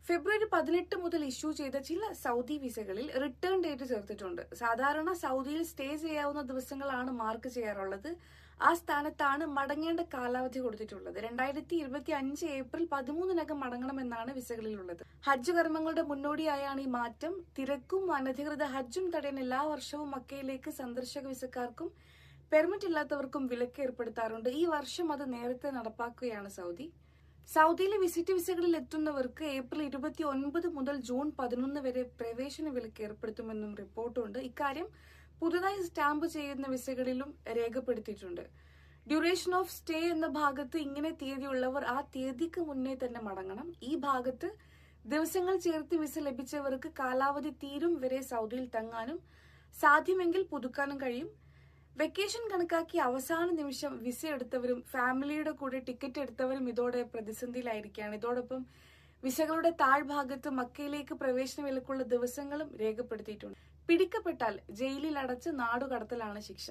ഫെബ്രുവരി 18 മുതൽ ഇഷ്യൂ ചെയ്ത ചില സൗദി വിസകളിൽ റിട്ടേൺ ഡേറ്റ് ചേർത്തിട്ടുണ്ട്. സാധാരണ സൗദിയിൽ സ്റ്റേ ചെയ്യാവുന്ന ദിവസങ്ങളാണ് മാർക്ക് ചെയ്യാറുള്ളത്. ആ സ്ഥാനത്താണ് മടങ്ങേണ്ട കാലാവധി കൊടുത്തിട്ടുള്ളത്. 2025 ഏപ്രിൽ 13 മടങ്ങണമെന്നാണ് വിസകളിലുള്ളത്. ഹജ്ജ് കർമ്മങ്ങളുടെ മുന്നോടിയായാണ് ഈ മാറ്റം. തിരക്കും അനധികൃത ഹജ്ജും തടയാൻ എല്ലാ വർഷവും മക്കയിലേക്ക് സന്ദർശക വിസക്കാർക്കും പെർമിറ്റ് ഇല്ലാത്തവർക്കും വിലക്ക് ഏർപ്പെടുത്താറുണ്ട്. ഈ വർഷം അത് നേരത്തെ നടപ്പാക്കുകയാണ് സൗദിയിലെ വിസിറ്റ് വിസകളിൽ എത്തുന്നവർക്ക് ഏപ്രിൽ 29 മുതൽ ജൂൺ 11 വരെ പ്രവേശന വിലക്ക് ഏർപ്പെടുത്തുമെന്നും റിപ്പോർട്ടുണ്ട്. ഇക്കാര്യം പുതുതായി സ്റ്റാമ്പ് ചെയ്യുന്ന വിസകളിലും രേഖപ്പെടുത്തിയിട്ടുണ്ട്. ഡ്യൂറേഷൻ ഓഫ് സ്റ്റേ എന്ന ഭാഗത്ത് ഇങ്ങനെ തീയതിയുള്ളവർ ആ തീയതിക്ക് മുന്നേ തന്നെ മടങ്ങണം. ഈ ഭാഗത്ത് ദിവസങ്ങൾ ചേർത്ത് വിസ ലഭിച്ചവർക്ക് കാലാവധി തീരും വരെ സൗദിയിൽ തങ്ങാനും സാധ്യമെങ്കിൽ പുതുക്കാനും കഴിയും. വെക്കേഷൻ കണക്കാക്കി അവസാന നിമിഷം വിസ എടുത്തവരും ഫാമിലിയുടെ കൂടെ ടിക്കറ്റ് എടുത്തവരും ഇതോടെ പ്രതിസന്ധിയിലായിരിക്കുകയാണ്. ഇതോടൊപ്പം വിസകളുടെ താഴ്ഭാഗത്ത് മക്കയിലേക്ക് പ്രവേശന വിലക്കുള്ള ദിവസങ്ങളും രേഖപ്പെടുത്തിയിട്ടുണ്ട്. പിടിക്കപ്പെട്ടാൽ ജയിലിൽ അടച്ച് നാടുകടത്തലാണ് ശിക്ഷ.